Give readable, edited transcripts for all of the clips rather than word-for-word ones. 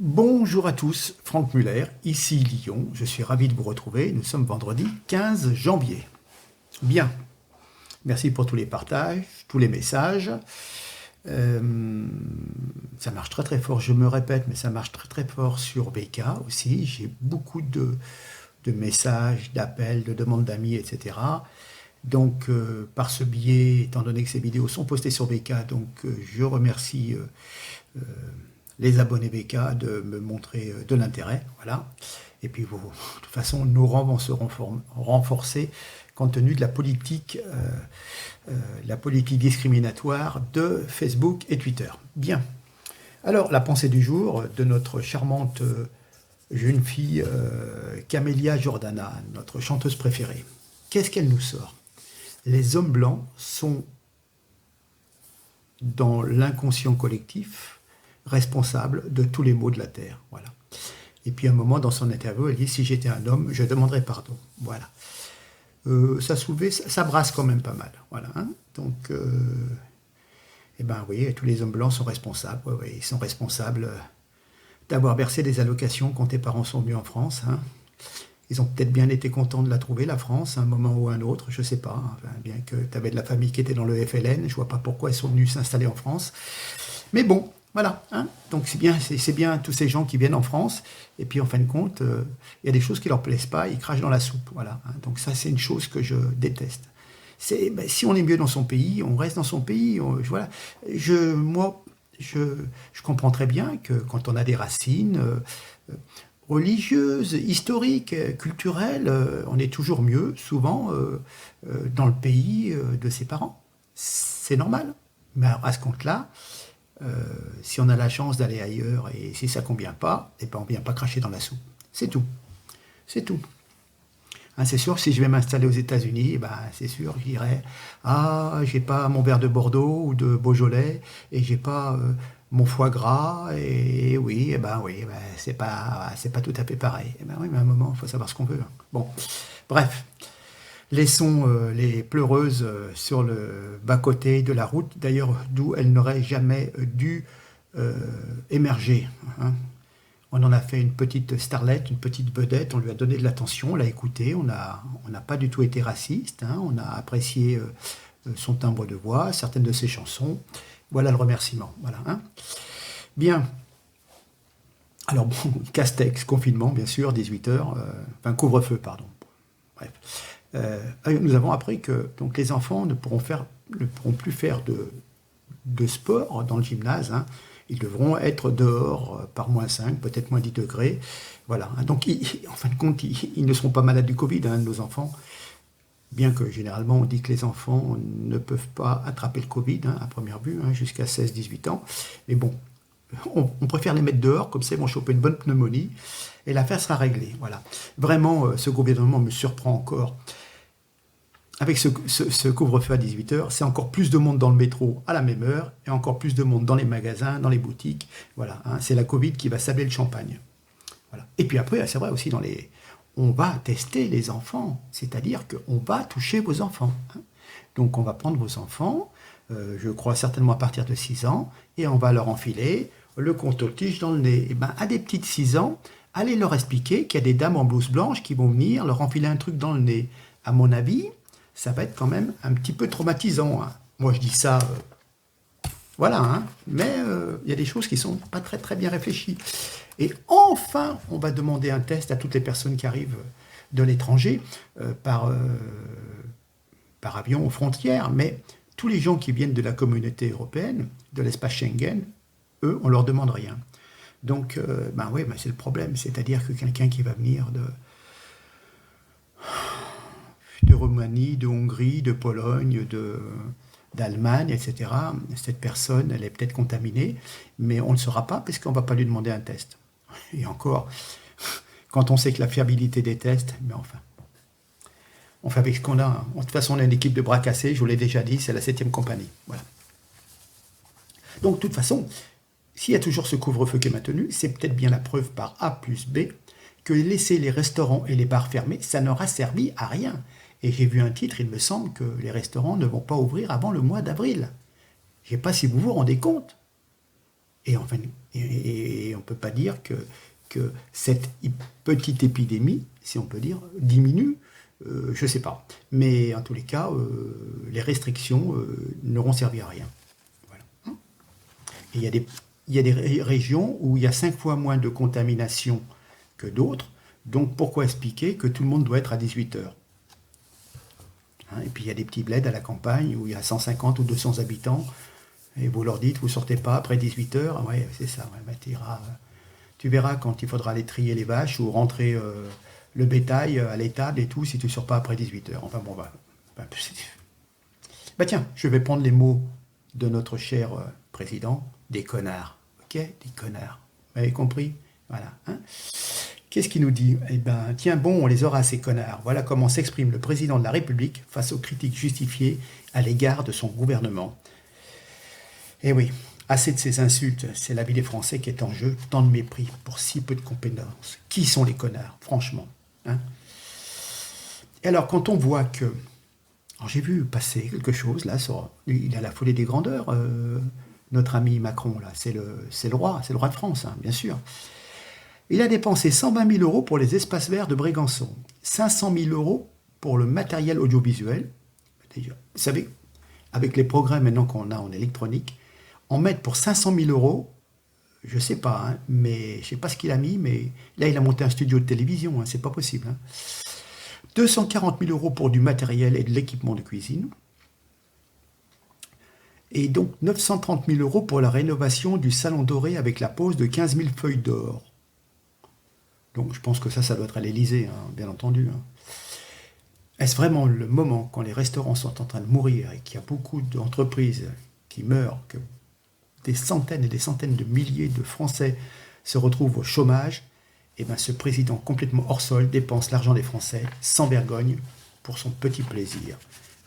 Bonjour à tous, Franck Muller, ici Lyon, je suis ravi de vous retrouver, nous sommes vendredi 15 janvier. Bien, merci pour tous les partages, tous les messages. Ça marche très très fort, je me répète, mais ça marche très très fort sur BK aussi. J'ai beaucoup de messages, d'appels, de demandes d'amis, etc. Donc par ce biais, étant donné que ces vidéos sont postées sur BK, donc je remercie les abonnés BK de me montrer de l'intérêt. Voilà. Et puis, de toute façon, nos rangs vont se renforcer compte tenu de la politique discriminatoire de Facebook et Twitter. Bien. Alors, la pensée du jour de notre charmante jeune fille Camélia Jordana, notre chanteuse préférée. Qu'est-ce qu'elle nous sort? Les hommes blancs sont dans l'inconscient collectif responsable de tous les maux de la terre. Voilà. Et puis à un moment dans son interview, elle dit si j'étais un homme, je demanderais pardon. Voilà. Ça brasse quand même pas mal. Voilà. Hein. Donc, eh ben oui, tous les hommes blancs sont responsables. Ouais, ouais, ils sont responsables d'avoir versé des allocations quand tes parents sont venus en France. Hein. Ils ont peut-être bien été contents de la trouver, la France, à un moment ou à un autre, je ne sais pas. Enfin, bien que tu avais de la famille qui était dans le FLN, je ne vois pas pourquoi ils sont venus s'installer en France. Mais bon, voilà. Hein. Donc c'est bien tous ces gens qui viennent en France, et puis en fin de compte, il y a des choses qui ne leur plaisent pas, ils crachent dans la soupe. Voilà. Hein. Donc ça, c'est une chose que je déteste. Si on est mieux dans son pays, on reste dans son pays. Voilà. Moi, je comprends très bien que quand on a des racines religieuses, historiques, culturelles, on est toujours mieux, souvent, dans le pays de ses parents. C'est normal. Mais à ce compte-là, si on a la chance d'aller ailleurs et si ça ne convient pas, eh ben on ne vient pas cracher dans la soupe. C'est tout. C'est tout. Hein, c'est sûr que si je vais m'installer aux États-Unis, ben, c'est sûr, je dirais ah, j'ai pas mon verre de Bordeaux ou de Beaujolais et j'ai pas mon foie gras et oui, c'est pas tout à fait pareil. Eh ben oui, mais à un moment, il faut savoir ce qu'on veut. Bon, bref. Laissons les pleureuses sur le bas-côté de la route, d'ailleurs d'où elles n'auraient jamais dû émerger. Hein. On en a fait une petite starlette, une petite vedette, on lui a donné de l'attention, on l'a écouté, on n'a pas du tout été raciste, hein, on a apprécié son timbre de voix, certaines de ses chansons. Voilà le remerciement. Voilà, hein. Bien. Alors bon, Castex, confinement, bien sûr, 18h, enfin couvre-feu, pardon. Bref. Nous avons appris que donc, les enfants ne pourront plus faire de sport dans le gymnase. Hein. Ils devront être dehors par -5, peut-être -10 degrés. Voilà. Hein. Donc, en fin de compte, ils ne seront pas malades du Covid, hein, nos enfants. Bien que généralement, on dit que les enfants ne peuvent pas attraper le Covid, hein, à première vue, hein, jusqu'à 16-18 ans. Mais bon, on préfère les mettre dehors, comme ça ils vont choper une bonne pneumonie, et l'affaire sera réglée. Voilà. Vraiment, ce gouvernement me surprend encore. Avec ce couvre-feu à 18h, c'est encore plus de monde dans le métro à la même heure, et encore plus de monde dans les magasins, dans les boutiques. Voilà, hein, c'est la Covid qui va sabler le champagne. Voilà. Et puis après, c'est vrai aussi, on va tester les enfants, c'est-à-dire qu'on va toucher vos enfants. Hein. Donc on va prendre vos enfants, je crois certainement à partir de 6 ans, et on va leur enfiler le compte-tige dans le nez. Et ben, à des petites 6 ans, allez leur expliquer qu'il y a des dames en blouse blanche qui vont venir leur enfiler un truc dans le nez. À mon avis, ça va être quand même un petit peu traumatisant. Hein. Moi, je dis ça, voilà, hein, mais il y a des choses qui ne sont pas très, très bien réfléchies. Et enfin, on va demander un test à toutes les personnes qui arrivent de l'étranger par avion aux frontières, mais tous les gens qui viennent de la communauté européenne, de l'espace Schengen, eux, on ne leur demande rien. Donc, oui, c'est le problème, c'est-à-dire que quelqu'un qui va venir de Roumanie, de Hongrie, de Pologne, d'Allemagne, etc. Cette personne, elle est peut-être contaminée, mais on ne le saura pas parce qu'on ne va pas lui demander un test. Et encore, quand on sait que la fiabilité des tests, mais enfin, on fait avec ce qu'on a. Hein. De toute façon, on a une équipe de bras cassés, je vous l'ai déjà dit, c'est la 7e compagnie. Voilà. Donc, de toute façon, s'il y a toujours ce couvre-feu qui est maintenu, c'est peut-être bien la preuve par A plus B que laisser les restaurants et les bars fermés, ça n'aura servi à rien. Et j'ai vu un titre, il me semble que les restaurants ne vont pas ouvrir avant le mois d'avril. Je ne sais pas si vous vous rendez compte. Et enfin, Et on ne peut pas dire que cette petite épidémie, si on peut dire, diminue. Je ne sais pas. Mais en tous les cas, les restrictions n'auront servi à rien. Voilà. Et il y a des régions où il y a 5 fois moins de contamination que d'autres. Donc pourquoi expliquer que tout le monde doit être à 18 heures? Et puis il y a des petits bleds à la campagne où il y a 150 ou 200 habitants. Et vous leur dites, vous sortez pas après 18 heures. Ouais, c'est ça. Ouais, bah, tu verras quand il faudra aller trier les vaches ou rentrer le bétail à l'étable et tout, si tu ne sors pas après 18 heures. Enfin bon, bah tiens, je vais prendre les mots de notre cher président, des connards. Ok? Des connards. Vous avez compris? Voilà. Hein. Qu'est-ce qu'il nous dit? Eh bien, tiens, bon, on les aura, ces connards. Voilà comment s'exprime le président de la République face aux critiques justifiées à l'égard de son gouvernement. Eh oui, assez de ces insultes, c'est la vie des Français qui est en jeu, tant de mépris pour si peu de compétences. Qui sont les connards, franchement, hein? Et alors, quand on voit que... Alors, j'ai vu passer quelque chose, là, il a la folie des grandeurs, notre ami Macron, là, c'est le roi de France, hein, bien sûr. Il a dépensé 120 000 euros pour les espaces verts de Brégançon, 500 000 euros pour le matériel audiovisuel. Vous savez, avec les progrès maintenant qu'on a en électronique, en mettre pour 500 000 euros, je ne sais pas, hein, mais je ne sais pas ce qu'il a mis, mais là, il a monté un studio de télévision, hein, c'est pas possible. Hein. 240 000 euros pour du matériel et de l'équipement de cuisine. Et donc 930 000 euros pour la rénovation du Salon Doré avec la pose de 15 000 feuilles d'or. Donc je pense que ça doit être à l'Élysée, hein, bien entendu. Hein. Est-ce vraiment le moment, quand les restaurants sont en train de mourir et qu'il y a beaucoup d'entreprises qui meurent, que des centaines et des centaines de milliers de Français se retrouvent au chômage, et bien ce président complètement hors sol dépense l'argent des Français sans vergogne pour son petit plaisir.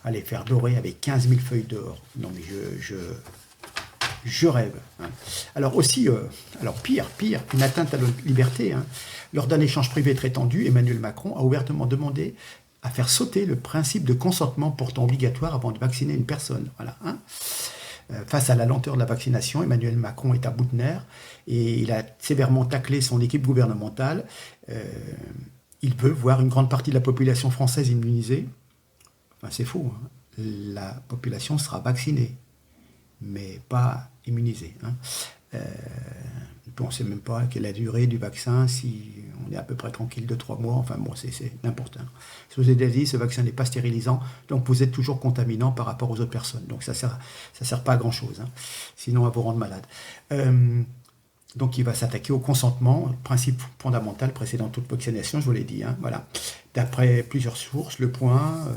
Aller faire dorer avec 15 000 feuilles d'or. Non mais je rêve. Hein. Alors aussi, pire, une atteinte à notre liberté. Hein. Lors d'un échange privé très tendu, Emmanuel Macron a ouvertement demandé à faire sauter le principe de consentement pourtant obligatoire avant de vacciner une personne. Voilà. Hein. Face à la lenteur de la vaccination, Emmanuel Macron est à bout de nerfs et il a sévèrement taclé son équipe gouvernementale. Il veut voir une grande partie de la population française immunisée. Enfin, c'est faux. Hein. La population sera vaccinée, mais pas immunisée. Hein. On ne sait même pas quelle est la durée du vaccin, si on est à peu près tranquille de 3 mois. Enfin bon, c'est n'importe quoi. Je vous ai déjà dit, ce vaccin n'est pas stérilisant, donc vous êtes toujours contaminant par rapport aux autres personnes. Donc ça sert pas à grand-chose, hein, sinon à vous rendre malade. Donc il va s'attaquer au consentement, principe fondamental précédant toute vaccination, je vous l'ai dit. Hein, voilà. D'après plusieurs sources, Le Point...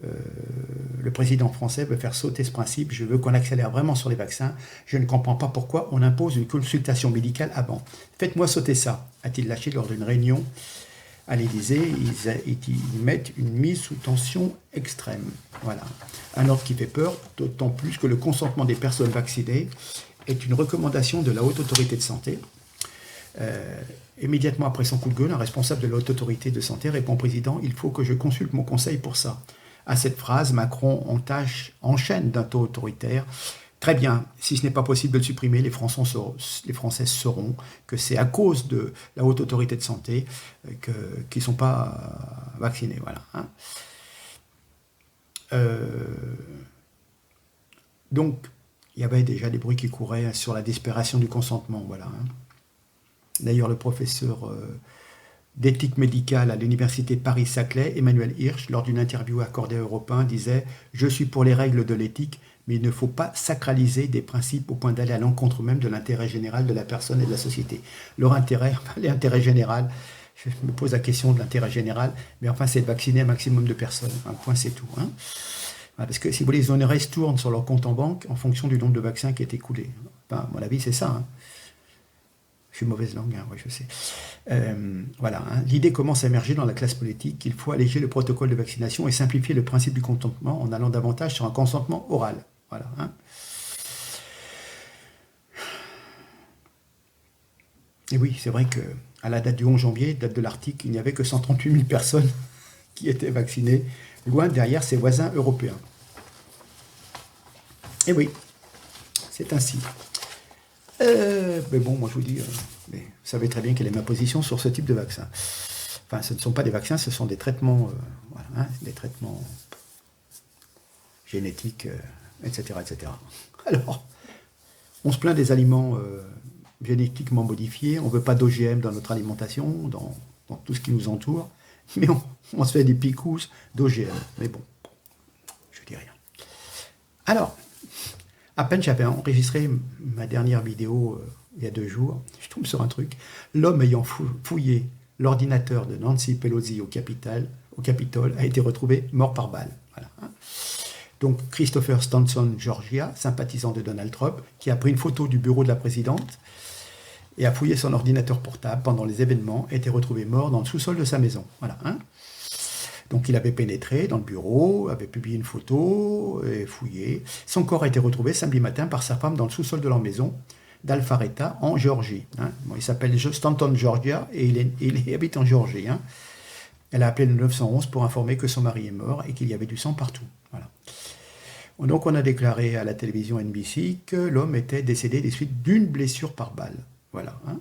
le président français veut faire sauter ce principe. Je veux qu'on accélère vraiment sur les vaccins. Je ne comprends pas pourquoi on impose une consultation médicale avant. Faites-moi sauter ça, a-t-il lâché lors d'une réunion à l'Élysée. Ils mettent une mise sous tension extrême. Voilà. Un ordre qui fait peur, d'autant plus que le consentement des personnes vaccinées est une recommandation de la Haute Autorité de Santé. Immédiatement après son coup de gueule, un responsable de la Haute Autorité de Santé répond au président « Il faut que je consulte mon conseil pour ça ». À cette phrase, Macron enchaîne d'un ton autoritaire. Très bien, si ce n'est pas possible de le supprimer, les Français sauront que c'est à cause de la Haute Autorité de Santé qu'ils ne sont pas vaccinés. Voilà. Hein. Donc, il y avait déjà des bruits qui couraient sur la disparition du consentement. Voilà. Hein. D'ailleurs, le professeur... d'éthique médicale à l'université Paris-Saclay, Emmanuel Hirsch, lors d'une interview accordée à Europe 1, disait « Je suis pour les règles de l'éthique, mais il ne faut pas sacraliser des principes au point d'aller à l'encontre même de l'intérêt général de la personne et de la société. » Leur intérêt, l'intérêt général, je me pose la question de l'intérêt général, mais enfin c'est de vacciner un maximum de personnes. Un point, c'est tout. Hein. Parce que si vous voulez, les ONRS tournent sur leur compte en banque en fonction du nombre de vaccins qui est écoulé. Enfin, à mon avis, c'est ça. Hein. Je suis mauvaise langue, hein, oui, je sais. Voilà, hein. L'idée commence à émerger dans la classe politique qu'il faut alléger le protocole de vaccination et simplifier le principe du consentement en allant davantage sur un consentement oral. Voilà. Hein. Et oui, c'est vrai qu'à la date du 11 janvier, date de l'article, il n'y avait que 138 000 personnes qui étaient vaccinées, loin derrière ses voisins européens. Et oui, c'est ainsi. Mais bon, moi je vous dis, mais vous savez très bien quelle est ma position sur ce type de vaccin. Enfin, ce ne sont pas des vaccins, ce sont des traitements, voilà, hein, des traitements génétiques, etc., etc. Alors, on se plaint des aliments génétiquement modifiés, on ne veut pas d'OGM dans notre alimentation, dans tout ce qui nous entoure, mais on se fait des picousses d'OGM. Mais bon, je dis rien. Alors, à peine j'avais enregistré ma dernière vidéo il y a 2 jours, je tombe sur un truc. L'homme ayant fouillé l'ordinateur de Nancy Pelosi au Capitole a été retrouvé mort par balle. Voilà, hein. Donc Christopher Stanton Georgia, sympathisant de Donald Trump, qui a pris une photo du bureau de la présidente et a fouillé son ordinateur portable pendant les événements, a été retrouvé mort dans le sous-sol de sa maison. Voilà, hein. Donc il avait pénétré dans le bureau, avait publié une photo et fouillé. Son corps a été retrouvé samedi matin par sa femme dans le sous-sol de leur maison d'Alpharetta en Géorgie. Hein. Bon, il s'appelle Stanton Georgia et il habite en Géorgie. Hein. Elle a appelé le 911 pour informer que son mari est mort et qu'il y avait du sang partout. Voilà. Donc on a déclaré à la télévision NBC que l'homme était décédé des suites d'une blessure par balle. Voilà. Hein.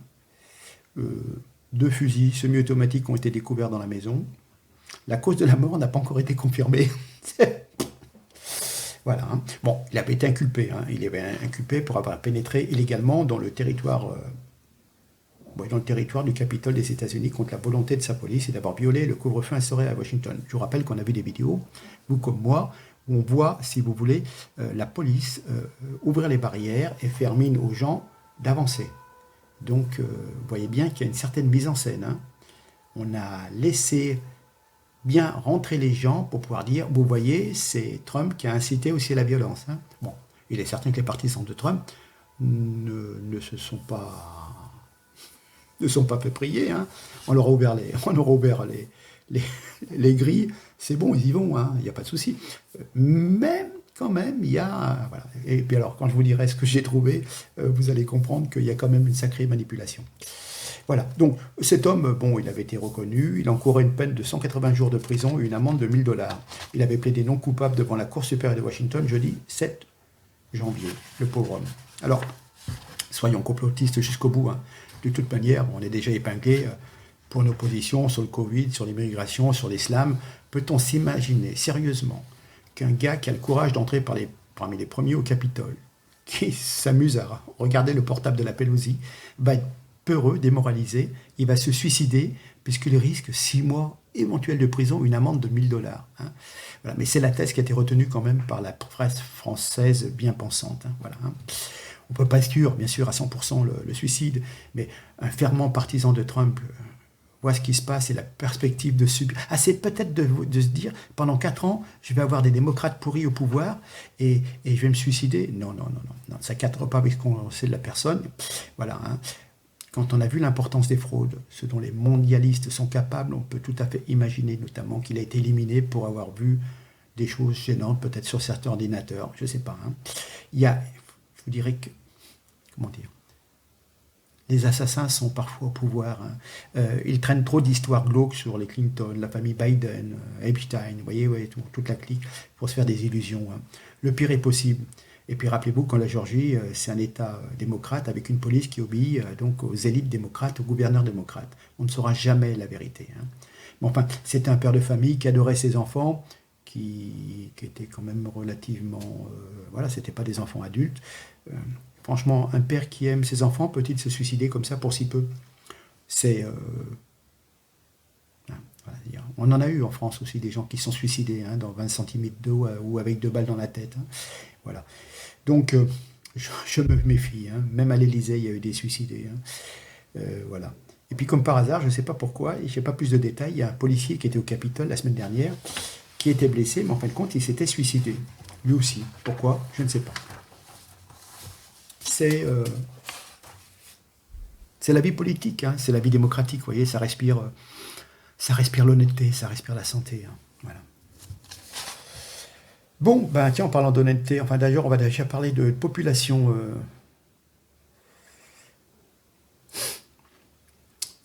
2 fusils semi-automatiques ont été découverts dans la maison. La cause de la mort n'a pas encore été confirmée. Voilà. Hein. Bon, il avait été inculpé. Hein. Il avait inculpé pour avoir pénétré illégalement dans le territoire du Capitole des États-Unis contre la volonté de sa police et d'avoir violé le couvre-feu instauré à Washington. Je vous rappelle qu'on a vu des vidéos, vous comme moi, où on voit, si vous voulez, la police ouvrir les barrières et faire mine aux gens d'avancer. Donc, vous voyez bien qu'il y a une certaine mise en scène. Hein. On a laissé bien rentrer les gens pour pouvoir dire, vous voyez, c'est Trump qui a incité aussi à la violence. Hein. Bon, il est certain que les partisans de Trump ne sont pas fait prier. Hein. On leur a ouvert les grilles, c'est bon, ils y vont, hein, il n'y a pas de souci. Même, quand même, il y a... Voilà. Et puis alors, quand je vous dirai ce que j'ai trouvé, vous allez comprendre qu'il y a quand même une sacrée manipulation. Voilà, donc cet homme, bon, il avait été reconnu, il encourait une peine de 180 jours de prison et une amende de 1 000 $. Il avait plaidé non coupable devant la Cour supérieure de Washington jeudi 7 janvier, le pauvre homme. Alors, soyons complotistes jusqu'au bout. Hein. De toute manière, on est déjà épinglé pour nos positions sur le Covid, sur l'immigration, sur l'islam. Peut-on s'imaginer sérieusement qu'un gars qui a le courage d'entrer parmi les premiers au Capitole, qui s'amuse à regarder le portable de la Pelosi, va être peureux, démoralisé, il va se suicider puisqu'il risque 6 mois éventuels de prison, une amende de 1 000 $. Hein. Voilà. Mais c'est la thèse qui a été retenue quand même par la presse française bien pensante. Hein. Voilà, hein. On ne peut pas exclure, bien sûr, à 100% le suicide, mais un fervent partisan de Trump voit ce qui se passe et la perspective de subir. Ah, c'est peut-être de se dire, pendant 4 ans, je vais avoir des démocrates pourris au pouvoir et je vais me suicider. Non, ça ne cadre pas avec ce qu'on sait de la personne. Voilà, hein. Quand on a vu l'importance des fraudes, ce dont les mondialistes sont capables, on peut tout à fait imaginer notamment qu'il a été éliminé pour avoir vu des choses gênantes, peut-être sur certains ordinateurs, je ne sais pas. Hein. Il y a, je vous dirais que, comment dire, les assassins sont parfois au pouvoir. Hein. Ils traînent trop d'histoires glauques sur les Clinton, la famille Biden, Epstein, vous voyez, ouais, toute la clique, pour se faire des illusions. Hein. Le pire est possible. Et puis rappelez-vous, quand la Géorgie, c'est un État démocrate avec une police qui obéit donc aux élites démocrates, aux gouverneurs démocrates. On ne saura jamais la vérité. Hein. Mais enfin, c'était un père de famille qui adorait ses enfants, qui étaient quand même relativement... voilà, c'était pas des enfants adultes. Franchement, un père qui aime ses enfants peut-il se suicider comme ça pour si peu? C'est... voilà, on en a eu en France aussi des gens qui se sont suicidés hein, dans 20 cm d'eau ou avec 2 balles dans la tête. Hein. Voilà. Donc, je me méfie. Hein. Même à l'Élysée, il y a eu des suicidés. Hein. Voilà. Et puis, comme par hasard, je ne sais pas pourquoi, je n'ai pas plus de détails, il y a un policier qui était au Capitole la semaine dernière, qui était blessé, mais en fin de compte, il s'était suicidé. Lui aussi. Pourquoi? Je ne sais pas. C'est la vie politique, hein. C'est la vie démocratique. Vous voyez, ça respire l'honnêteté, ça respire la santé. Hein. Voilà. Bon, ben tiens, en parlant d'honnêteté, enfin d'ailleurs, on va déjà parler de population.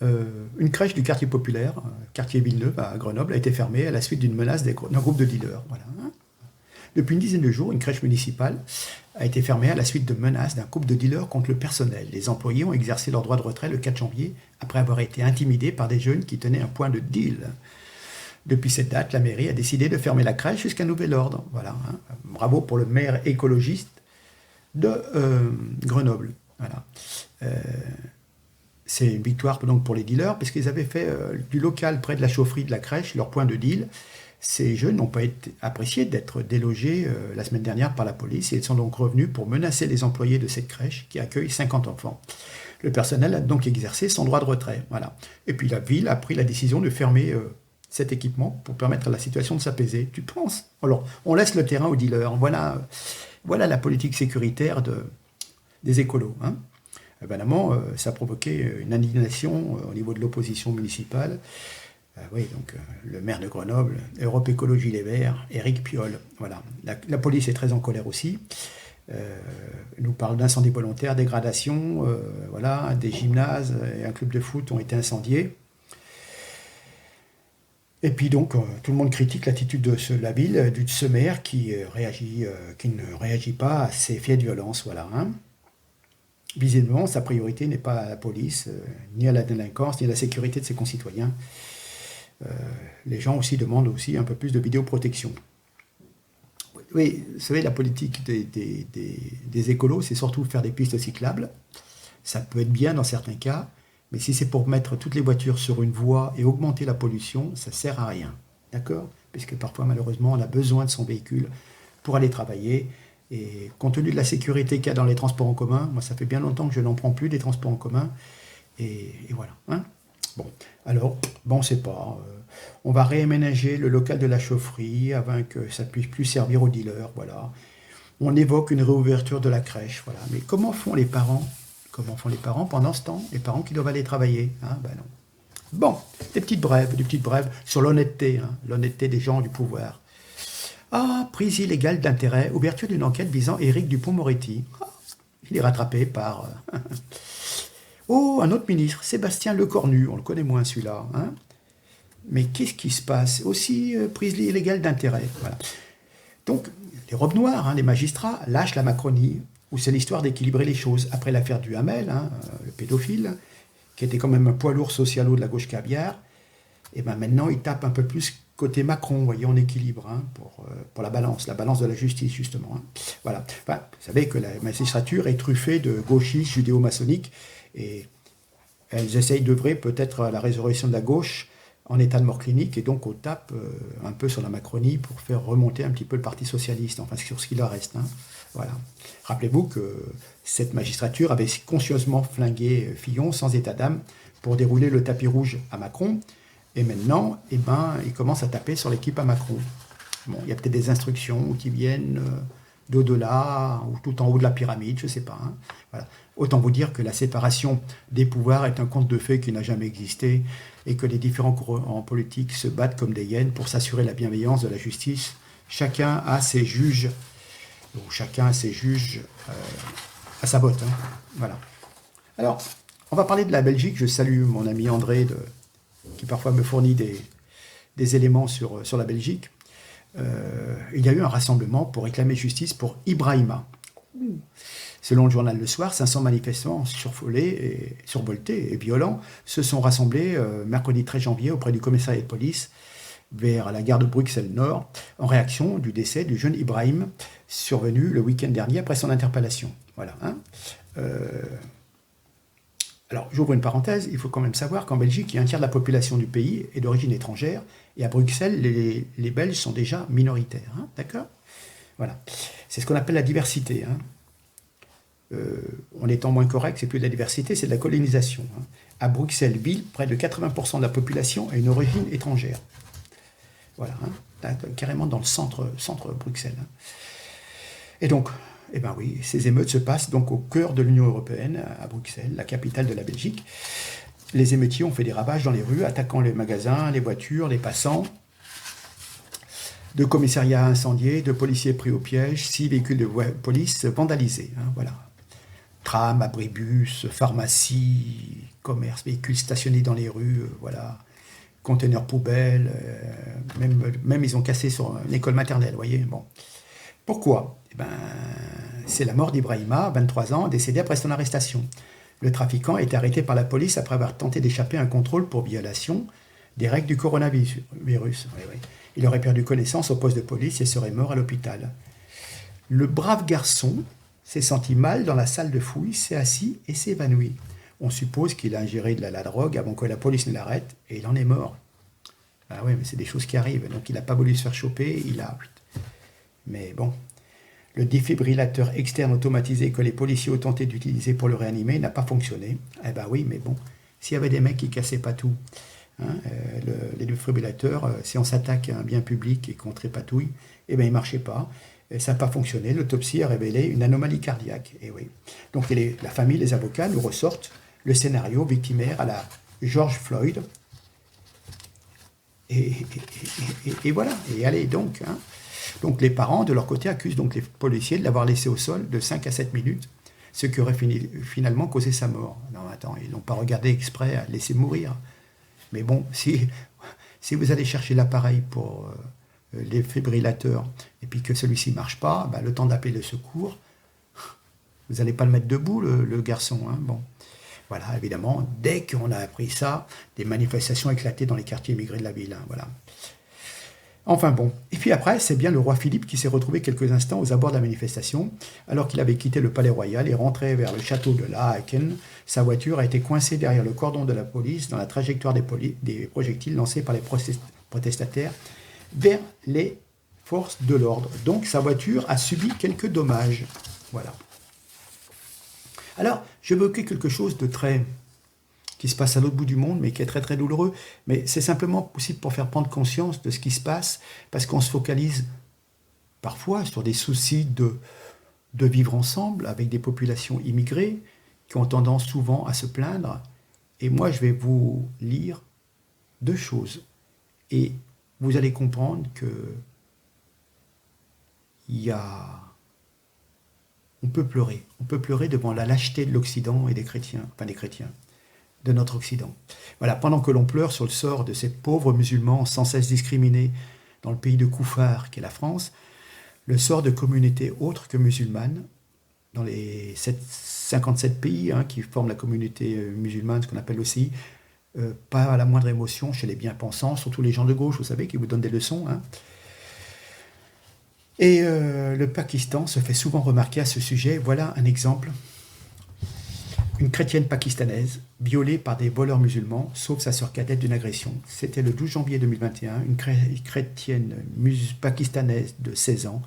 Une crèche du quartier populaire, quartier Villeneuve à Grenoble, a été fermée à la suite d'une menace d'un groupe de dealers. Voilà. Depuis une dizaine de jours, une crèche municipale a été fermée à la suite de menaces d'un couple de dealers contre le personnel. Les employés ont exercé leur droit de retrait le 4 janvier après avoir été intimidés par des jeunes qui tenaient un point de deal. Depuis cette date, la mairie a décidé de fermer la crèche jusqu'à nouvel ordre. Voilà, hein. Bravo pour le maire écologiste de Grenoble. Voilà. C'est une victoire donc pour les dealers parce qu'ils avaient fait du local près de la chaufferie de la crèche leur point de deal. Ces jeunes n'ont pas été appréciés d'être délogés la semaine dernière par la police et ils sont donc revenus pour menacer les employés de cette crèche qui accueille 50 enfants. Le personnel a donc exercé son droit de retrait. Voilà. Et puis la ville a pris la décision de fermer cet équipement pour permettre à la situation de s'apaiser. Tu penses? Alors, on laisse le terrain aux dealers. Voilà la politique sécuritaire des écolos. Hein. Évidemment, ça a provoqué une indignation au niveau de l'opposition municipale. Oui, donc le maire de Grenoble, Europe Écologie Les Verts, Éric Piolle. Voilà. La police est très en colère aussi. Nous parle d'incendies volontaires, dégradation, voilà, des gymnases et un club de foot ont été incendiés. Et puis donc, tout le monde critique l'attitude de la ville, de ce maire qui ne réagit pas à ces faits de violence. Voilà, hein. Visiblement, sa priorité n'est pas à la police, ni à la délinquance, ni à la sécurité de ses concitoyens. Les gens aussi demandent aussi un peu plus de vidéoprotection. Oui, vous savez, la politique des écolos, c'est surtout faire des pistes cyclables. Ça peut être bien dans certains cas, mais si c'est pour mettre toutes les voitures sur une voie et augmenter la pollution, ça ne sert à rien. D'accord? Puisque parfois, malheureusement, on a besoin de son véhicule pour aller travailler. Et compte tenu de la sécurité qu'il y a dans les transports en commun, moi, ça fait bien longtemps que je n'en prends plus des transports en commun. Et voilà. Hein? Bon, alors, on ne sait pas. On va réaménager le local de la chaufferie afin que ça puisse plus servir aux dealers. Voilà. On évoque une réouverture de la crèche. Voilà. Mais comment font les parents? Comment font les parents pendant ce temps? Les parents qui doivent aller travailler. Hein? Ben non. Bon, des petites brèves sur l'honnêteté, hein, l'honnêteté des gens du pouvoir. Ah, prise illégale d'intérêt, ouverture d'une enquête visant Éric Dupond-Moretti. Ah, il est rattrapé par... Oh, un autre ministre, Sébastien Lecornu, on le connaît moins celui-là. Hein. Mais qu'est-ce qui se passe? Aussi, prise illégale d'intérêt. Voilà. Donc, les robes noires, hein, les magistrats, lâchent la Macronie, où c'est l'histoire d'équilibrer les choses. Après l'affaire du Hamel, hein, le pédophile, qui était quand même un poids lourd socialo de la gauche caviar, et ben maintenant, il tape un peu plus côté Macron, vous voyez, en équilibre, hein, pour la balance de la justice, justement. Hein. Voilà. Enfin, vous savez que la magistrature est truffée de gauchistes judéo-maçonniques, et elles essayent d'œuvrer peut-être à la résurrection de la gauche en état de mort clinique, et donc on tape un peu sur la Macronie pour faire remonter un petit peu le Parti Socialiste, enfin sur ce qu'il en reste. Hein. Voilà. Rappelez-vous que cette magistrature avait consciencieusement flingué Fillon sans état d'âme pour dérouler le tapis rouge à Macron, et maintenant, eh ben, il commence à taper sur l'équipe à Macron. Bon, il y a peut-être des instructions qui viennent d'au-delà, ou tout en haut de la pyramide, je ne sais pas. Hein. Voilà. Autant vous dire que la séparation des pouvoirs est un conte de fées qui n'a jamais existé, et que les différents courants politiques se battent comme des hyènes pour s'assurer la bienveillance de la justice. Chacun a ses juges, ou chacun a ses juges à sa botte. Hein. Voilà. Alors, on va parler de la Belgique. Je salue mon ami André, qui parfois me fournit des éléments sur la Belgique. Il y a eu un rassemblement pour réclamer justice pour Ibrahima. Selon le journal Le Soir, 500 manifestants survoltés et violents se sont rassemblés mercredi 13 janvier auprès du commissariat de police vers la gare de Bruxelles-Nord en réaction du décès du jeune Ibrahim survenu le week-end dernier après son interpellation. Voilà. Hein. Alors, j'ouvre une parenthèse, il faut quand même savoir qu'en Belgique, il y a un tiers de la population du pays est d'origine étrangère, et à Bruxelles, les Belges sont déjà minoritaires. Hein, d'accord? Voilà. C'est ce qu'on appelle la diversité. Hein. En étant moins correct, c'est plus de la diversité, c'est de la colonisation. Hein. À Bruxelles-Ville, près de 80% de la population a une origine étrangère. Voilà. Hein. Là, carrément dans le centre Bruxelles. Hein. Et donc, eh ben oui, ces émeutes se passent donc au cœur de l'Union européenne, à Bruxelles, la capitale de la Belgique. Les émeutiers ont fait des ravages dans les rues, attaquant les magasins, les voitures, les passants. De commissariats incendiés, de policiers pris au piège, 6 véhicules de police vandalisés. Hein, voilà. Trams, abribus, pharmacies, commerces, véhicules stationnés dans les rues, voilà. Conteneurs poubelles, même ils ont cassé sur une école maternelle, vous voyez. Bon. Pourquoi? Eh ben, c'est la mort d'Ibrahima, 23 ans, décédé après son arrestation. Le trafiquant a été arrêté par la police après avoir tenté d'échapper à un contrôle pour violation des règles du coronavirus. Oui, oui. Il aurait perdu connaissance au poste de police et serait mort à l'hôpital. Le brave garçon s'est senti mal dans la salle de fouille, s'est assis et s'est évanoui. On suppose qu'il a ingéré de la drogue avant que la police ne l'arrête et il en est mort. Ah oui, mais c'est des choses qui arrivent. Donc il n'a pas voulu se faire choper, il a... Mais bon, le défibrillateur externe automatisé que les policiers ont tenté d'utiliser pour le réanimer n'a pas fonctionné. Eh ben oui, mais bon, s'il y avait des mecs qui cassaient pas tout, hein, les défibrillateurs, si on s'attaque à un bien public et qu'on trépatouille, eh ben il ne marchait pas. Et ça n'a pas fonctionné. L'autopsie a révélé une anomalie cardiaque. Et oui. Donc la famille, les avocats nous ressortent le scénario victimaire à la George Floyd. Et voilà. Et allez donc. Hein. Donc les parents, de leur côté, accusent donc les policiers de l'avoir laissé au sol de 5 à 7 minutes, ce qui aurait finalement causé sa mort. Non, attends, ils n'ont pas regardé exprès à le laisser mourir. Mais bon, si vous allez chercher l'appareil pour les défibrillateurs et puis que celui-ci ne marche pas, ben, le temps d'appeler le secours, vous n'allez pas le mettre debout, le garçon. Hein. Bon. Voilà, évidemment, dès qu'on a appris ça, des manifestations éclatées dans les quartiers immigrés de la ville. Hein, voilà. Enfin bon. Et puis après, c'est bien le roi Philippe qui s'est retrouvé quelques instants aux abords de la manifestation, alors qu'il avait quitté le palais royal et rentré vers le château de Laeken. Sa voiture a été coincée derrière le cordon de la police dans la trajectoire des projectiles lancés par les protestataires vers les forces de l'ordre. Donc sa voiture a subi quelques dommages. Voilà. Alors, je veux évoquer quelque chose de très... qui se passe à l'autre bout du monde, mais qui est très très douloureux. Mais c'est simplement possible pour faire prendre conscience de ce qui se passe, parce qu'on se focalise parfois sur des soucis de vivre ensemble avec des populations immigrées qui ont tendance souvent à se plaindre. Et moi, je vais vous lire 2 choses. Et vous allez comprendre que on peut pleurer. On peut pleurer devant la lâcheté de l'Occident et des chrétiens, de notre Occident. Voilà, pendant que l'on pleure sur le sort de ces pauvres musulmans sans cesse discriminés dans le pays de Koufar qu'est la France, le sort de communautés autres que musulmanes, dans les 57 pays qui forment la communauté musulmane, ce qu'on appelle l'OCI, pas à la moindre émotion chez les bien-pensants, surtout les gens de gauche, vous savez, qui vous donnent des leçons. Et le Pakistan se fait souvent remarquer à ce sujet. Voilà un exemple. Une chrétienne pakistanaise, violée par des voleurs musulmans, sauve sa sœur cadette d'une agression. C'était le 12 janvier 2021. Une chrétienne pakistanaise de 16 ans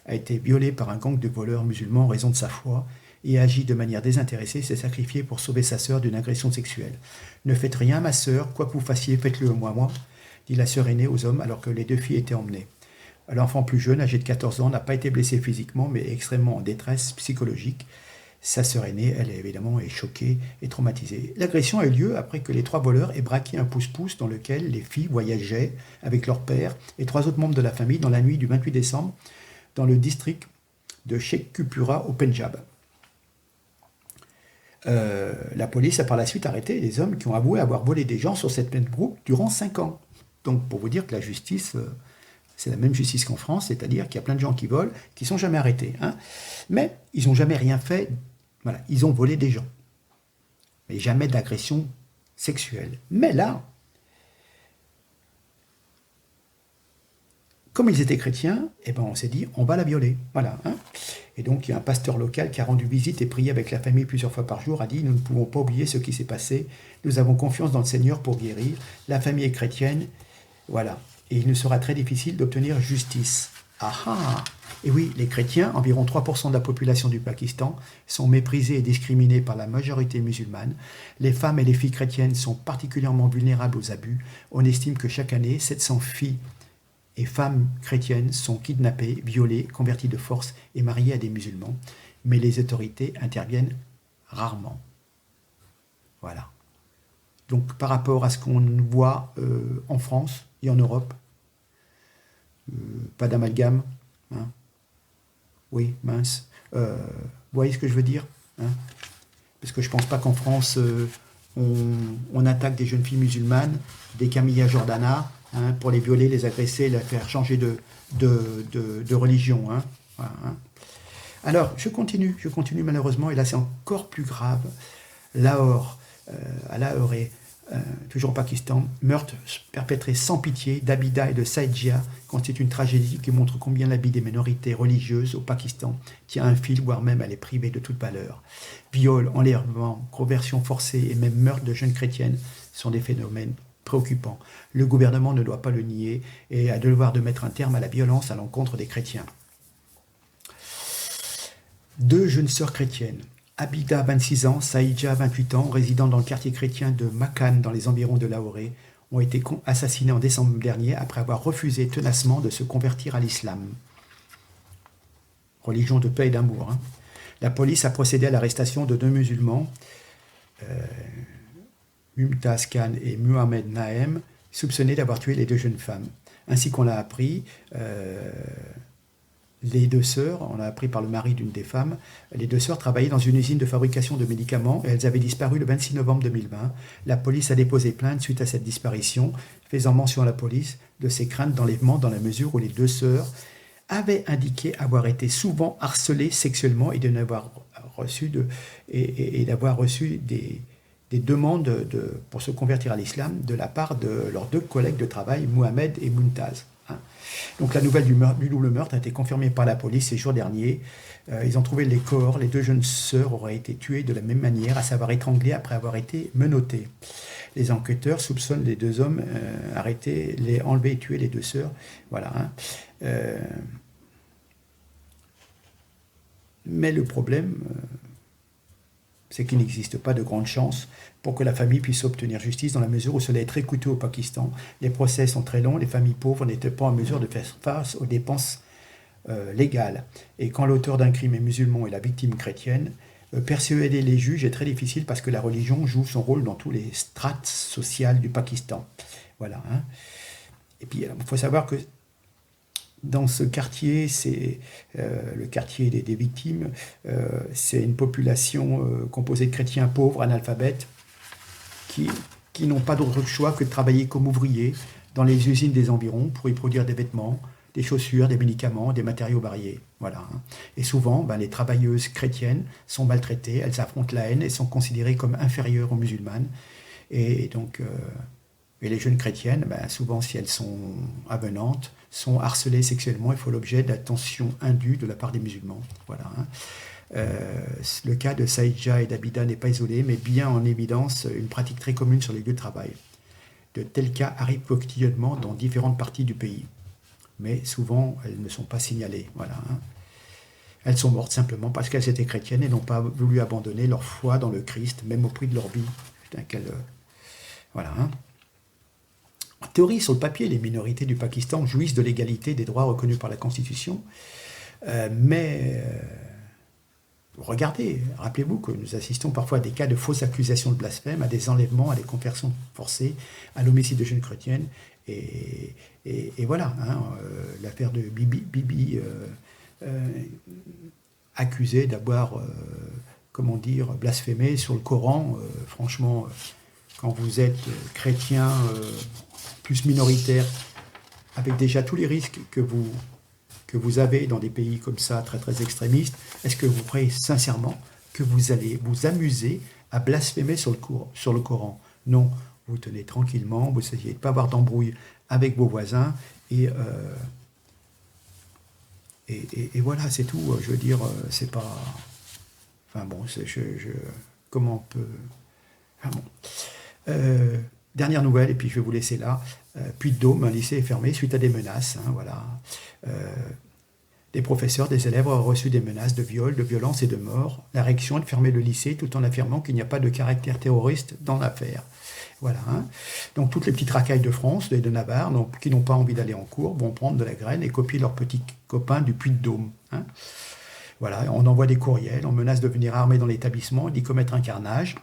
a été violée par un gang de voleurs musulmans en raison de sa foi et a agi de manière désintéressée, s'est sacrifiée pour sauver sa sœur d'une agression sexuelle. « Ne faites rien, ma sœur, quoi que vous fassiez, faites-le moi, dit la sœur aînée aux hommes alors que les 2 filles étaient emmenées. L'enfant plus jeune, âgé de 14 ans, n'a pas été blessé physiquement, mais extrêmement en détresse psychologique. Sa sœur aînée, elle, évidemment, est choquée et traumatisée. L'agression a eu lieu après que les 3 voleurs aient braqué un pousse-pousse dans lequel les filles voyageaient avec leur père et 3 autres membres de la famille dans la nuit du 28 décembre dans le district de Shekhupura au Pendjab. La police a par la suite arrêté les hommes qui ont avoué avoir volé des gens sur cette même route durant 5 ans. Donc pour vous dire que la justice... c'est la même justice qu'en France, c'est-à-dire qu'il y a plein de gens qui volent, qui ne sont jamais arrêtés. Mais ils n'ont jamais rien fait. Voilà, ils ont volé des gens. Mais jamais d'agression sexuelle. Mais là, comme ils étaient chrétiens, on s'est dit, on va la violer. Voilà. Et donc, il y a un pasteur local qui a rendu visite et prié avec la famille plusieurs fois par jour, a dit, nous ne pouvons pas oublier ce qui s'est passé. Nous avons confiance dans le Seigneur pour guérir. La famille est chrétienne. Voilà. Et il nous sera très difficile d'obtenir justice. Ah. Et oui, les chrétiens, environ 3% de la population du Pakistan, sont méprisés et discriminés par la majorité musulmane. Les femmes et les filles chrétiennes sont particulièrement vulnérables aux abus. On estime que chaque année, 700 filles et femmes chrétiennes sont kidnappées, violées, converties de force et mariées à des musulmans. Mais les autorités interviennent rarement. Voilà. Donc par rapport à ce qu'on voit en France et en Europe, pas d'amalgame. Oui, mince. Vous voyez ce que je veux dire Parce que je ne pense pas qu'en France, on attaque des jeunes filles musulmanes, des Camilla Jordana, pour les violer, les agresser, les faire changer de religion. Voilà, hein. Alors, je continue malheureusement, et là c'est encore plus grave. Lahore, à Lahore, toujours au Pakistan, meurtre perpétré sans pitié d'Abida et de Saïdjia constitue une tragédie qui montre combien la vie des minorités religieuses au Pakistan tient un fil, voire même elle est privée de toute valeur. Viol, enlèvement, conversion forcée et même meurtre de jeunes chrétiennes sont des phénomènes préoccupants. Le gouvernement ne doit pas le nier et a le devoir de mettre un terme à la violence à l'encontre des chrétiens. Deux jeunes sœurs chrétiennes, Abida, 26 ans, Saïdja, 28 ans, résidant dans le quartier chrétien de Makhan dans les environs de Lahore, ont été assassinées en décembre dernier après avoir refusé tenacement de se convertir à l'islam. Religion de paix et d'amour. Hein. La police a procédé à l'arrestation de deux musulmans, Mumtaz Khan et Muhammad Naem, soupçonnés d'avoir tué les deux jeunes femmes. Ainsi qu'on l'a appris, les deux sœurs, on l'a appris par le mari d'une des femmes, les deux sœurs travaillaient dans une usine de fabrication de médicaments et elles avaient disparu le 26 novembre 2020. La police a déposé plainte suite à cette disparition, faisant mention à la police de ses craintes d'enlèvement dans la mesure où les deux sœurs avaient indiqué avoir été souvent harcelées sexuellement et d'avoir reçu des demandes pour se convertir à l'islam de la part de leurs deux collègues de travail, Mohamed et Mumtaz. Donc la nouvelle du double meurtre a été confirmée par la police ces jours derniers. Ils ont trouvé les corps. Les deux jeunes sœurs auraient été tuées de la même manière, à savoir étranglées après avoir été menottées. Les enquêteurs soupçonnent les deux hommes arrêtés, enlever et tuer les deux sœurs. Voilà. Hein. Mais le problème, c'est qu'il n'existe pas de grande chance pour que la famille puisse obtenir justice dans la mesure où cela est très coûteux au Pakistan. Les procès sont très longs, les familles pauvres n'étaient pas en mesure de faire face aux dépenses légales. Et quand l'auteur d'un crime est musulman et la victime chrétienne, persuader les juges est très difficile parce que la religion joue son rôle dans tous les strates sociales du Pakistan. Voilà. Hein. Et puis, il faut savoir que dans ce quartier, c'est le quartier des victimes, c'est une population composée de chrétiens pauvres, analphabètes, qui n'ont pas d'autre choix que de travailler comme ouvriers dans les usines des environs pour y produire des vêtements, des chaussures, des médicaments, des matériaux variés. Voilà. Et souvent, les travailleuses chrétiennes sont maltraitées, elles affrontent la haine et sont considérées comme inférieures aux musulmanes. Et donc, et les jeunes chrétiennes, souvent, si elles sont avenantes, sont harcelées sexuellement et font l'objet d'attention indue de la part des musulmans. Voilà. Le cas de Saïdja et d'Abida n'est pas isolé, mais bien en évidence une pratique très commune sur les lieux de travail. De tels cas arrivent quotidiennement dans différentes parties du pays. Mais souvent, elles ne sont pas signalées. Voilà. Elles sont mortes simplement parce qu'elles étaient chrétiennes et n'ont pas voulu abandonner leur foi dans le Christ, même au prix de leur vie. Voilà. En théorie, sur le papier, les minorités du Pakistan jouissent de l'égalité des droits reconnus par la Constitution. Mais regardez, rappelez-vous que nous assistons parfois à des cas de fausses accusations de blasphème, à des enlèvements, à des conversions forcées, à l'homicide de jeunes chrétiennes. Et voilà, l'affaire de Bibi accusé d'avoir, blasphémé sur le Coran. Franchement, quand vous êtes chrétien plus minoritaire, avec déjà tous les risques que vous avez dans des pays comme ça, très très extrémistes, est-ce que vous croyez sincèrement que vous allez vous amuser à blasphémer sur le Coran? Non, vous tenez tranquillement, vous essayez de ne pas avoir d'embrouille avec vos voisins, et voilà, c'est tout. Je veux dire, c'est pas... Enfin bon, comment on peut... Enfin bon. Dernière nouvelle, et puis je vais vous laisser là. Puy-de-Dôme, un lycée est fermé suite à des menaces. Voilà. Des professeurs, des élèves ont reçu des menaces de viol, de violence et de mort. La réaction est de fermer le lycée tout en affirmant qu'il n'y a pas de caractère terroriste dans l'affaire. Voilà. Donc toutes les petites racailles de France et de Navarre, qui n'ont pas envie d'aller en cours, vont prendre de la graine et copier leurs petits copains du Puy-de-Dôme. Voilà. On envoie des courriels, on menace de venir armé dans l'établissement, d'y commettre un carnage.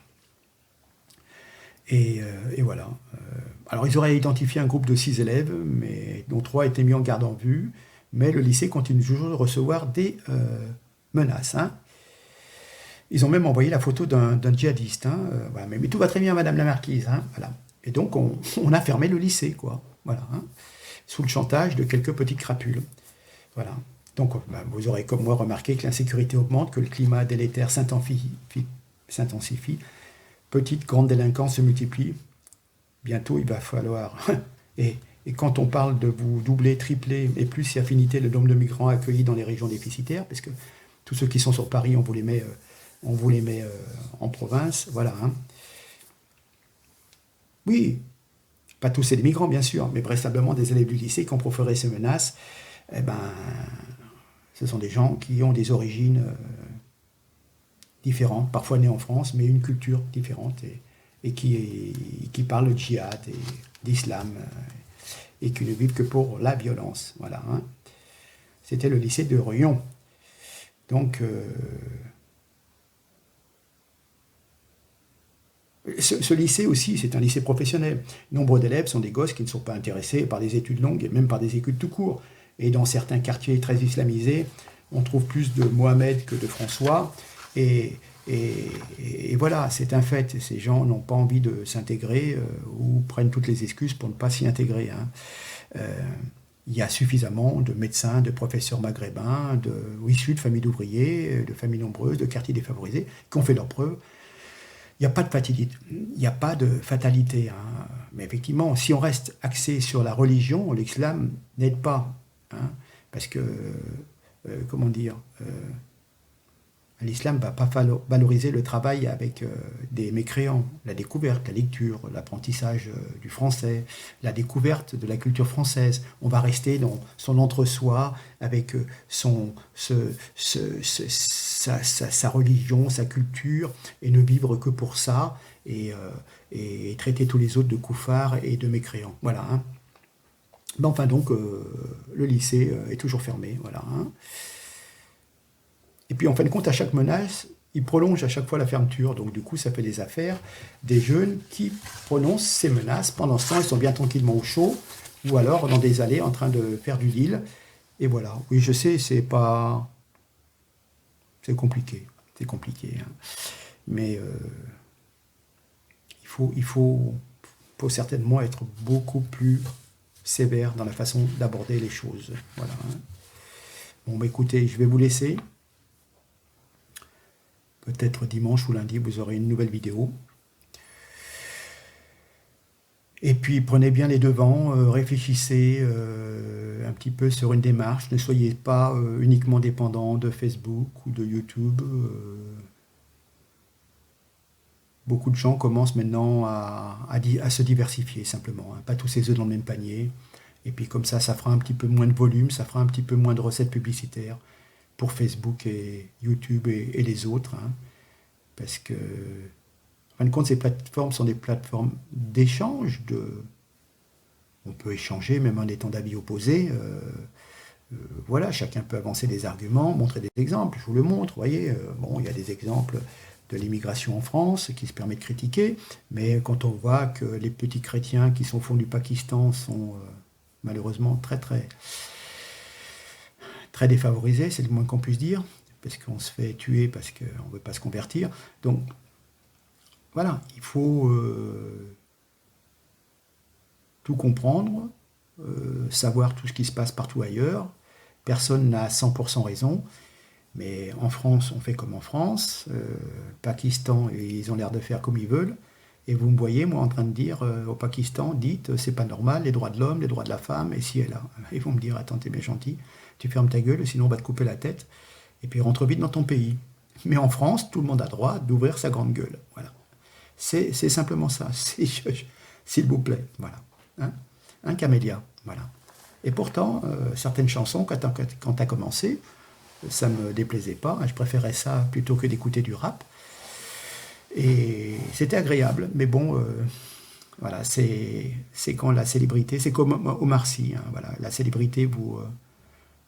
Et voilà. Alors, ils auraient identifié un groupe de 6 élèves, dont 3 étaient mis en garde en vue, mais le lycée continue toujours de recevoir des menaces. Ils ont même envoyé la photo d'un djihadiste. Voilà. Mais tout va très bien, Madame la Marquise. Voilà. Et donc, on a fermé le lycée, quoi. Voilà. Sous le chantage de quelques petites crapules. Voilà. Donc, vous aurez comme moi remarqué que l'insécurité augmente, que le climat délétère s'intensifie, petite, grande délinquance se multiplie. Bientôt, il va falloir... et quand on parle de vous doubler, tripler, et plus si affinité le nombre de migrants accueillis dans les régions déficitaires, parce que tous ceux qui sont sur Paris, on vous les met en province, voilà. Hein. Oui, pas tous c'est des migrants, bien sûr, mais vraisemblablement des élèves du lycée qui ont proféré ces menaces, eh ben, ce sont des gens qui ont des origines différentes, parfois nés en France, mais une culture différente, et qui parlent de djihad et d'islam, et qui ne vivent que pour la violence. Voilà. Hein. C'était le lycée de Rion. Donc, ce lycée aussi, c'est un lycée professionnel. Nombre d'élèves sont des gosses qui ne sont pas intéressés par des études longues et même par des études tout court. Et dans certains quartiers très islamisés, on trouve plus de Mohamed que de François. Et voilà, c'est un fait. Ces gens n'ont pas envie de s'intégrer ou prennent toutes les excuses pour ne pas s'y intégrer. Hein. Il y a suffisamment de médecins, de professeurs maghrébins, issus de familles d'ouvriers, de familles nombreuses, de quartiers défavorisés, qui ont fait leurs preuves. Il n'y a pas de fatalité. Il n'y a pas de fatalité. Hein. Mais effectivement, si on reste axé sur la religion, l'islam n'aide pas. Hein, parce que, comment dire, l'islam ne va pas valoriser le travail avec des mécréants, la découverte, la lecture, l'apprentissage du français, la découverte de la culture française. On va rester dans son entre-soi avec sa religion, sa culture, et ne vivre que pour ça, et traiter tous les autres de koufars et de mécréants. Voilà. Hein. Mais enfin donc, le lycée est toujours fermé. Voilà. Hein. Et puis en fin de compte, à chaque menace, il prolonge à chaque fois la fermeture. Donc du coup, ça fait des affaires des jeunes qui prononcent ces menaces. Pendant ce temps, ils sont bien tranquillement au chaud, ou alors dans des allées en train de faire du deal. Et voilà. Oui, je sais, c'est compliqué. C'est compliqué. Hein. Mais il faut certainement être beaucoup plus sévère dans la façon d'aborder les choses. Voilà. Hein. Bon, écoutez, je vais vous laisser. Peut-être dimanche ou lundi, vous aurez une nouvelle vidéo. Et puis, prenez bien les devants, réfléchissez un petit peu sur une démarche. Ne soyez pas uniquement dépendant de Facebook ou de YouTube. Beaucoup de gens commencent maintenant à se diversifier, simplement. Hein. Pas tous ces œufs dans le même panier. Et puis, comme ça fera un petit peu moins de volume, ça fera un petit peu moins de recettes publicitaires pour Facebook et YouTube et les autres. Hein, parce que, en fin de compte, ces plateformes sont des plateformes d'échange. On peut échanger même en étant d'avis opposés. Voilà, chacun peut avancer des arguments, montrer des exemples. Je vous le montre, vous voyez. Bon, il y a des exemples de l'immigration en France qui se permet de critiquer. Mais quand on voit que les petits chrétiens qui sont au fond du Pakistan sont malheureusement très défavorisés, c'est le moins qu'on puisse dire, parce qu'on se fait tuer parce qu'on ne veut pas se convertir. Donc, voilà, il faut tout comprendre, savoir tout ce qui se passe partout ailleurs. Personne n'a 100% raison, mais en France, on fait comme en France. Pakistan, ils ont l'air de faire comme ils veulent. Et vous me voyez, moi, en train de dire au Pakistan, dites, c'est pas normal, les droits de l'homme, les droits de la femme, et ci et là. Ils vont me dire, attends, t'es bien gentil, tu fermes ta gueule, sinon on va te couper la tête, et puis rentre vite dans ton pays. Mais en France, tout le monde a droit d'ouvrir sa grande gueule. Voilà. C'est simplement ça. S'il vous plaît. Voilà. Hein, un camélia. Voilà. Et pourtant, certaines chansons, quand tu as commencé, ça ne me déplaisait pas. Je préférais ça plutôt que d'écouter du rap. Et c'était agréable. Mais bon, voilà, c'est quand la célébrité, c'est comme Omar Sy. Hein, voilà, la célébrité vous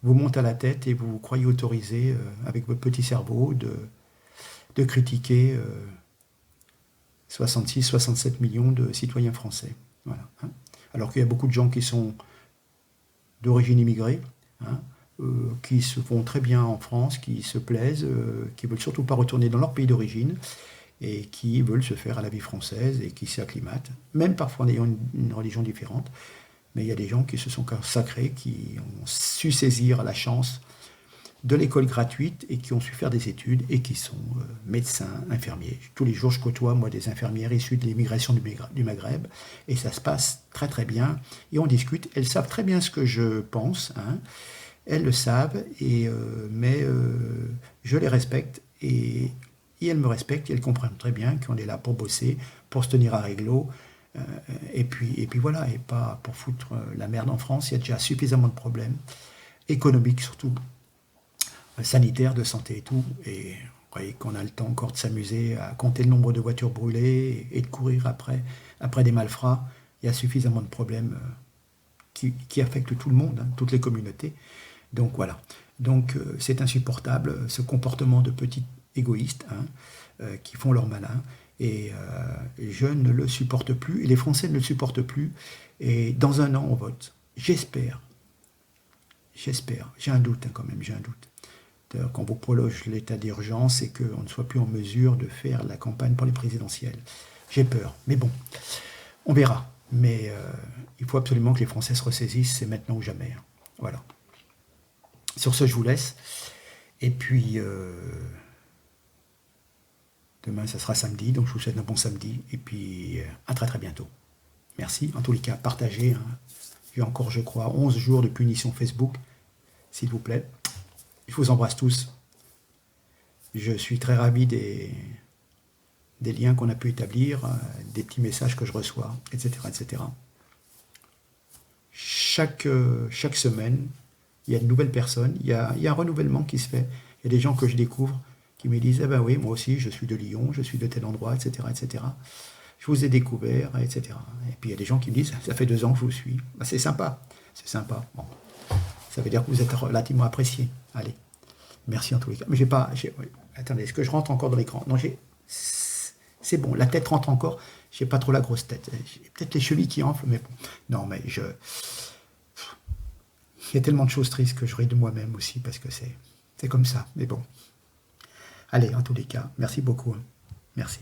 monte à la tête et vous croyez autorisé, avec votre petit cerveau, de critiquer 66-67 millions de citoyens français. Voilà, hein. Alors qu'il y a beaucoup de gens qui sont d'origine immigrée, hein, qui se font très bien en France, qui se plaisent, qui ne veulent surtout pas retourner dans leur pays d'origine, et qui veulent se faire à la vie française et qui s'acclimatent, même parfois en ayant une religion différente. Mais il y a des gens qui se sont consacrés, qui ont su saisir la chance de l'école gratuite et qui ont su faire des études et qui sont médecins, infirmiers. Tous les jours, je côtoie, moi, des infirmières issues de l'immigration du Maghreb et ça se passe très très bien et on discute. Elles savent très bien ce que je pense, hein. Elles le savent, mais je les respecte et elles me respectent et elles comprennent très bien qu'on est là pour bosser, pour se tenir à réglo. Et puis voilà, et pas pour foutre la merde en France. Il y a déjà suffisamment de problèmes économiques surtout, sanitaires, de santé et tout. Et vous voyez qu'on a le temps encore de s'amuser à compter le nombre de voitures brûlées et de courir après des malfrats. Il y a suffisamment de problèmes qui affectent tout le monde, hein, toutes les communautés. Donc voilà. Donc c'est insupportable ce comportement de petits égoïstes, hein, qui font leur malin. Et je ne le supporte plus. Et les Français ne le supportent plus. Et dans un an, on vote. J'espère. J'ai un doute, hein, quand même, j'ai un doute. D'ailleurs, quand vous prolonge l'état d'urgence et qu'on ne soit plus en mesure de faire la campagne pour les présidentielles. J'ai peur. Mais bon, on verra. Mais il faut absolument que les Français se ressaisissent. C'est maintenant ou jamais, hein. Voilà. Sur ce, je vous laisse. Et puis, demain, ça sera samedi. Donc, je vous souhaite un bon samedi. Et puis, à très très bientôt. Merci. En tous les cas, partagez, hein. Il y a encore, je crois, 11 jours de punition Facebook. S'il vous plaît. Je vous embrasse tous. Je suis très ravi des liens qu'on a pu établir, des petits messages que je reçois, etc. etc. Chaque semaine, il y a de nouvelles personnes, il y a un renouvellement qui se fait. Il y a des gens que je découvre qui me disent « Eh ben oui, moi aussi, je suis de Lyon, je suis de tel endroit, etc. etc. Je vous ai découvert, etc. » Et puis il y a des gens qui me disent « Ça fait 2 ans que je vous suis. » Ben, c'est sympa, c'est sympa. Bon. Ça veut dire que vous êtes relativement apprécié. Allez, merci en tous les cas. Mais j'ai pas... Oui. Attendez, est-ce que je rentre encore dans l'écran? Non, c'est bon, la tête rentre encore. J'ai pas trop la grosse tête. J'ai peut-être les chevilles qui enflent, mais bon. Non, mais il y a tellement de choses tristes que je ris de moi-même aussi, parce que c'est comme ça. Mais bon. Allez, en tous les cas, merci beaucoup. Merci.